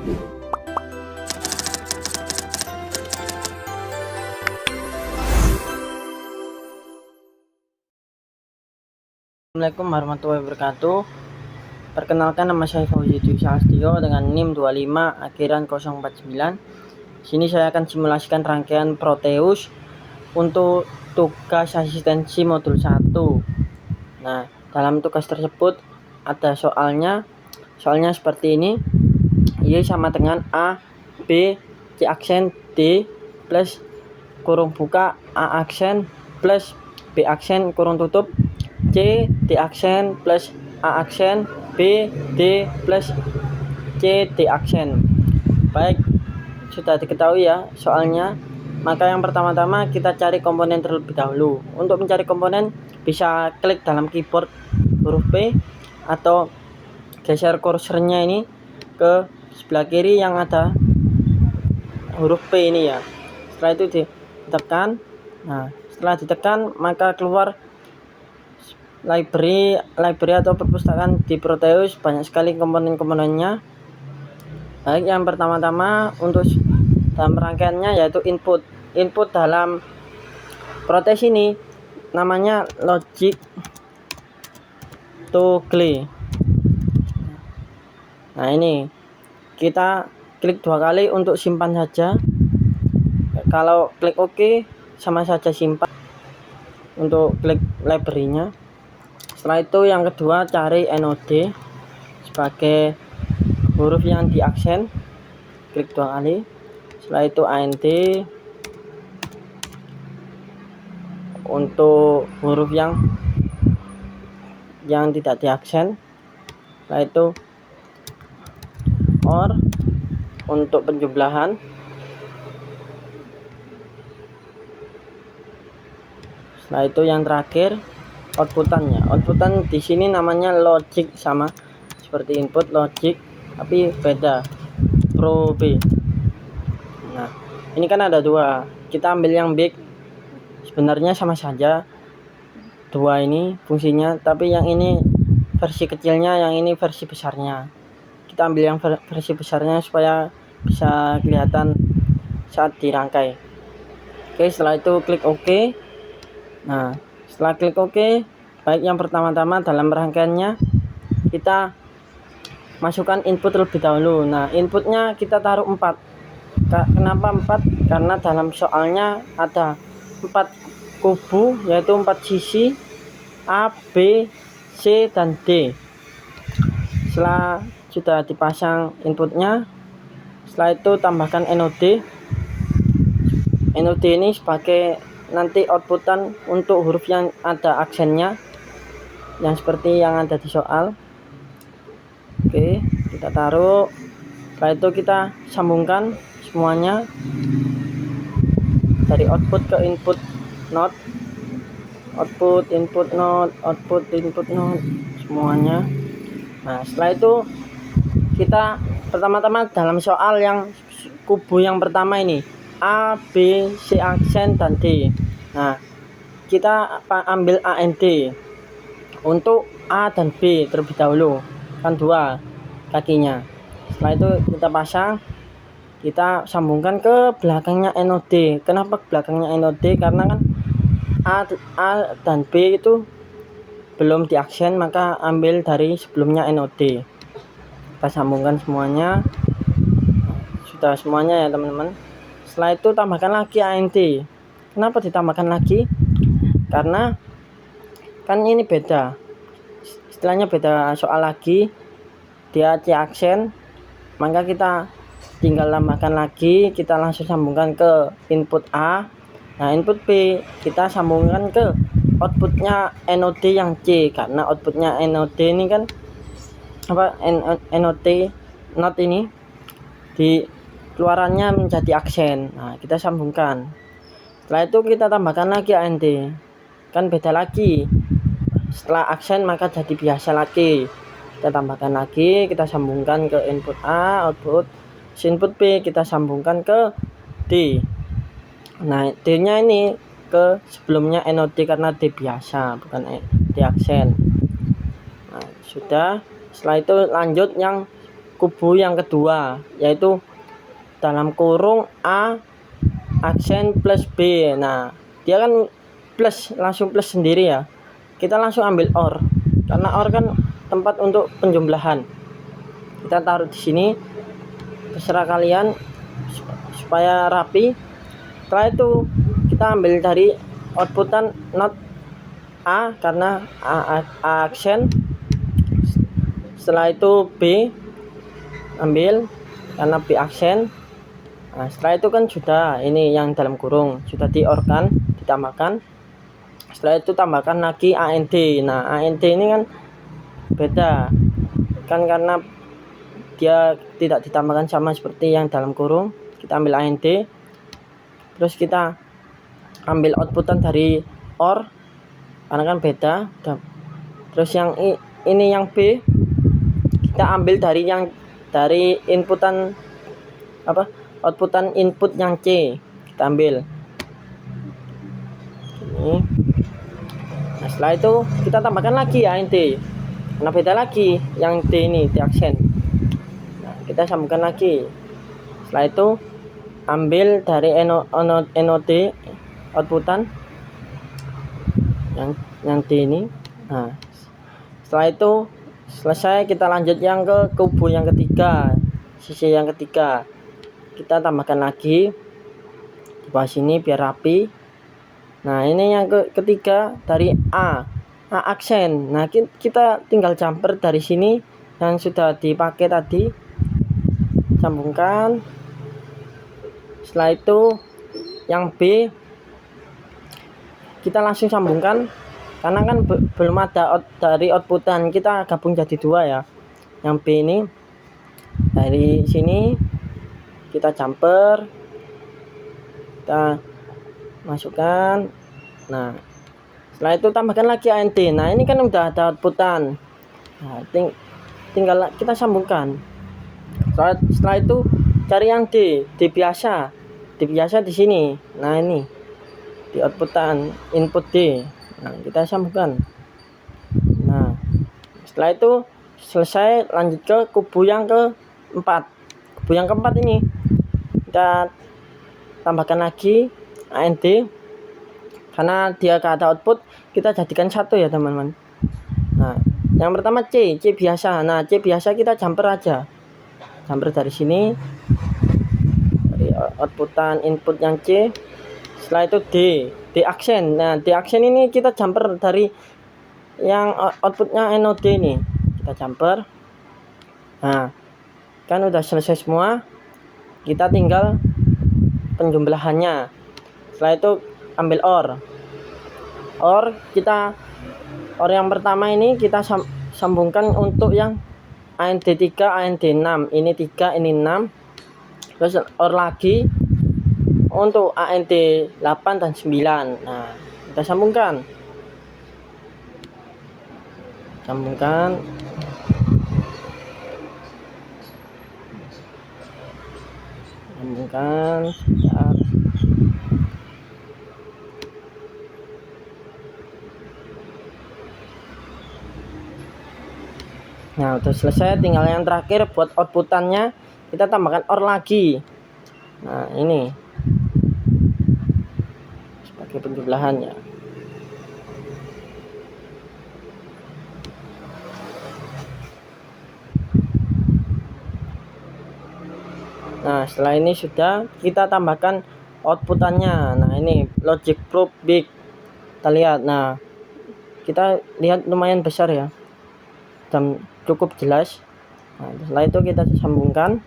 Assalamualaikum warahmatullahi wabarakatuh. Perkenalkan, nama saya Fauzi Dwi Sastio dengan NIM 25 akhiran 049. Sini saya akan simulasikan rangkaian Proteus untuk tugas asistensi modul 1. Nah, dalam tugas tersebut ada soalnya seperti ini. Y sama dengan A, B, C aksen, D plus kurung buka A aksen plus B aksen kurung tutup, C, D aksen plus A aksen, B, D plus C, D aksen. Baik, sudah diketahui ya soalnya. Maka yang pertama-tama kita cari komponen terlebih dahulu. Untuk mencari komponen bisa klik dalam keyboard huruf P atau geser kursornya ini ke sebelah kiri yang ada huruf P ini ya. Setelah itu ditekan. Nah, setelah ditekan maka keluar library atau perpustakaan di Proteus. Banyak sekali komponen-komponennya. Baik, yang pertama-tama untuk dalam rangkaiannya yaitu input dalam Proteus ini namanya logic toggle. Nah, ini kita klik 2 kali untuk simpan saja. Kalau klik OK sama saja simpan untuk klik library-nya. Setelah itu yang kedua cari NOD sebagai huruf yang di aksen, klik 2 kali. Setelah itu AND untuk huruf yang tidak di aksen. Setelah itu OR untuk penjumlahan. Setelah itu yang terakhir outputan di sini namanya logic, sama seperti input logic tapi beda, pro B. Nah, ini kan ada 2, kita ambil yang big. Sebenarnya sama saja 2 ini fungsinya, tapi yang ini versi kecilnya, yang ini versi besarnya. Kita ambil yang versi besarnya supaya bisa kelihatan saat dirangkai. Oke, setelah itu klik OK. Nah, setelah klik OK, baik yang pertama-tama dalam rangkaiannya kita masukkan input terlebih dahulu. Nah, inputnya kita taruh 4. Kenapa 4? Karena dalam soalnya ada 4 kubu, yaitu 4 sisi A, B, C, dan D. Setelah sudah dipasang inputnya, setelah itu tambahkan NOD. NOD ini sebagai nanti outputan untuk huruf yang ada aksennya, yang seperti yang ada di soal. Oke, kita taruh. Setelah itu kita sambungkan semuanya dari output ke input node, output input node, output input node, semuanya. Nah, setelah itu kita pertama-tama dalam soal yang kubu yang pertama ini A, B, C aksen, dan D. Nah, kita ambil AND untuk A dan B terlebih dahulu, kan 2 kakinya. Setelah itu kita pasang, kita sambungkan ke belakangnya NOD. Kenapa belakangnya NOD? Karena kan A dan B itu belum di aksen, maka ambil dari sebelumnya NOD. Kita sambungkan semuanya. Sudah semuanya ya teman-teman. Setelah itu tambahkan lagi AND. Kenapa ditambahkan lagi? Karena kan ini beda, istilahnya beda soal lagi. Dia C aksen, maka kita tinggal tambahkan lagi. Kita langsung sambungkan ke input A. Nah, input B kita sambungkan ke outputnya NOD yang C, karena outputnya NOD ini kan NOD not ini di keluarannya menjadi aksen. Nah, kita sambungkan. Setelah itu kita tambahkan lagi AND, kan beda lagi. Setelah aksen maka jadi biasa lagi. Kita tambahkan lagi, kita sambungkan ke input A, output input B kita sambungkan ke D. Nah, D nya ini ke sebelumnya NOD karena D biasa, bukan D aksen. Nah, sudah. Setelah itu lanjut yang kubu yang kedua, yaitu dalam kurung A aksen plus B. Nah, dia kan plus, langsung plus sendiri ya. Kita langsung ambil OR, karena OR kan tempat untuk penjumlahan. Kita taruh di sini, terserah kalian supaya rapi. Setelah itu kita ambil dari outputan not A karena A aksen. Setelah itu B ambil karena B aksen. Nah, setelah itu kan sudah ini yang dalam kurung sudah diorkan, ditambahkan. Setelah itu tambahkan lagi AND. Nah, AND ini kan beda kan karena dia tidak ditambahkan sama seperti yang dalam kurung. Kita ambil AND, terus kita ambil outputan dari OR karena kan beda. Terus yang ini yang B kita ambil dari inputan outputan input yang C, kita ambil ini. Nah, setelah itu kita tambahkan lagi AND karena beda lagi yang D ini, D aksen. Nah, kita sambungkan lagi. Setelah itu ambil dari NOD outputan yang D ini. Nah, setelah itu selesai, kita lanjut yang ke kubu yang ketiga, sisi yang ketiga. Kita tambahkan lagi di bawah sini biar rapi. Nah, ini yang ketiga dari A aksen. Nah, kita tinggal jumper dari sini yang sudah dipakai tadi, sambungkan. Setelah itu yang B kita langsung sambungkan karena kan belum ada dari outputan, kita gabung jadi dua ya. Yang B ini dari sini kita jumper, kita masukkan. Nah, setelah itu tambahkan lagi AND. Nah, ini kan udah ada outputan. Nah, tinggal kita sambungkan. Setelah itu cari yang D biasa. D biasa di sini. Nah, ini di outputan input D. Nah, kita sambungkan. Nah, setelah itu selesai, lanjut ke kubu yang keempat. Kubu yang keempat ini kita tambahkan lagi AND karena dia gak ada output, kita jadikan satu ya teman-teman. Nah, yang pertama C biasa. Nah, C biasa kita jumper aja, jumper dari sini dari outputan input yang C. Setelah itu D aksen. Nah, D aksen ini kita jumper dari yang outputnya NOD ini, kita jumper. Nah, kan udah selesai semua, kita tinggal penjumlahannya. Setelah itu ambil OR yang pertama ini kita sambungkan untuk yang AND 3 AND 6, ini 3 ini 6. Terus OR lagi untuk AND 8 dan 9. Nah, kita sambungkan sebentar. Nah, udah selesai, tinggal yang terakhir buat outputannya kita tambahkan OR lagi. Nah, ini sebagai penjumlahannya. Nah, setelah ini sudah, kita tambahkan outputannya. Nah, ini logic proof big, kita lihat. Nah, kita lihat lumayan besar ya dan cukup jelas. Nah, setelah itu kita sambungkan.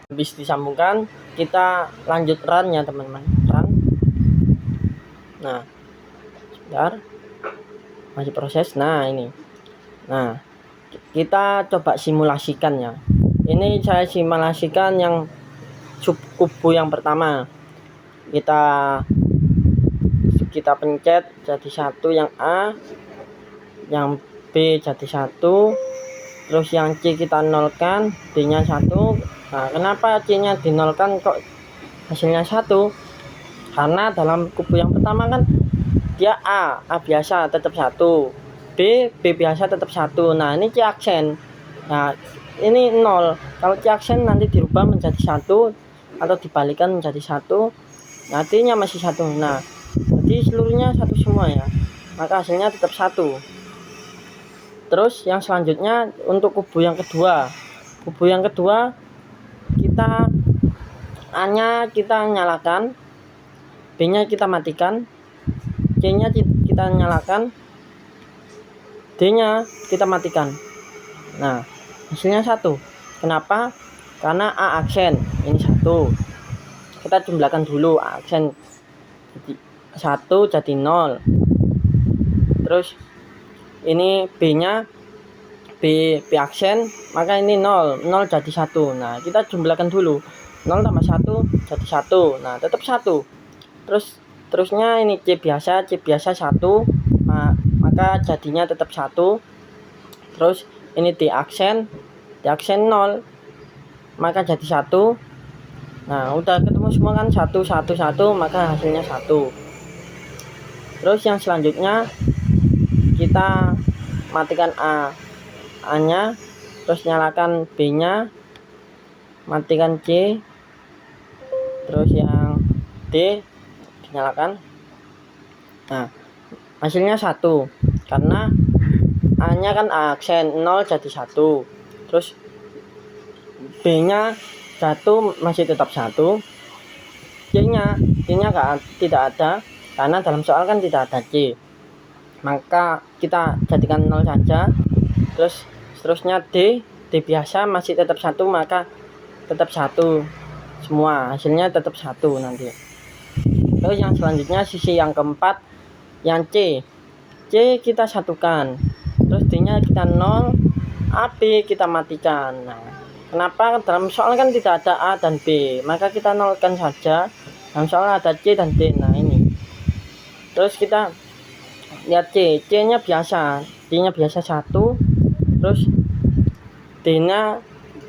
Habis disambungkan, kita lanjut run ya teman-teman, run. Nah, sebentar, masih proses. Nah, ini. Nah, kita coba simulasikan ya. Ini saya simulasikan yang kubu yang pertama. Kita pencet jadi 1 yang A, yang B jadi 1, terus yang C kita nolkan, D nya 1. Nah, kenapa C nya dinolkan kok hasilnya 1? Karena dalam kubu yang pertama kan dia A biasa tetap 1. B biasa tetap 1. Nah ini C aksen, nah ini 0. Kalau C aksen nanti dirubah menjadi 1 atau dibalikan menjadi 1, nah D-nya masih 1. Nah jadi seluruhnya 1 semua ya, maka hasilnya tetap 1. Terus yang selanjutnya untuk kubu yang kedua. Kubu yang kedua kita A-nya kita nyalakan, B-nya kita matikan, C-nya kita nyalakan, D-nya kita matikan. Nah hasilnya 1. Kenapa? Karena A aksen ini 1. Kita jumlahkan dulu A aksen 1 jadi 0. Terus ini B-nya B aksen, maka ini 0 jadi 1. Nah kita jumlahkan dulu 0 tambah 1 jadi 1. Nah tetap 1. Terusnya ini C biasa 1, maka jadinya tetap 1. Terus ini D aksen 0, maka jadi 1. Nah udah ketemu semua kan, 1 maka hasilnya 1. Terus yang selanjutnya kita matikan A-nya, terus nyalakan B-nya, matikan C, terus yang D dinyalakan. Nah hasilnya 1 karena A-nya kan A aksen 0 jadi 1. Terus B-nya 1 masih tetap 1. C-nya tidak ada karena dalam soal kan tidak ada C, maka kita jadikan 0 saja. Terus seterusnya D biasa masih tetap 1, maka tetap 1 semua, hasilnya tetap 1 nanti. Terus yang selanjutnya sisi yang keempat, yang C kita satukan, terus D-nya kita 0, AB kita matikan. Nah kenapa? Dalam soal kan tidak ada A dan B, maka kita nolkan saja. Dalam soal ada C dan D. Nah ini, terus kita lihat C-nya biasa, D-nya biasa 1, terus D-nya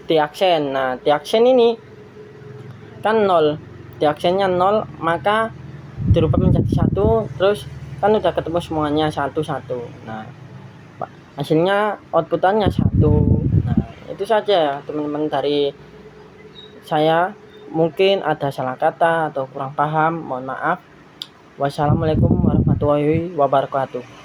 D aksen. Nah D aksen ini kan 0, D aksennya 0, maka dirubah menjadi 1. Terus kan udah ketemu semuanya 1. Nah hasilnya outputannya 1. Nah itu saja teman-teman dari saya. Mungkin ada salah kata atau kurang paham, mohon maaf. Wassalamualaikum warahmatullahi wabarakatuh.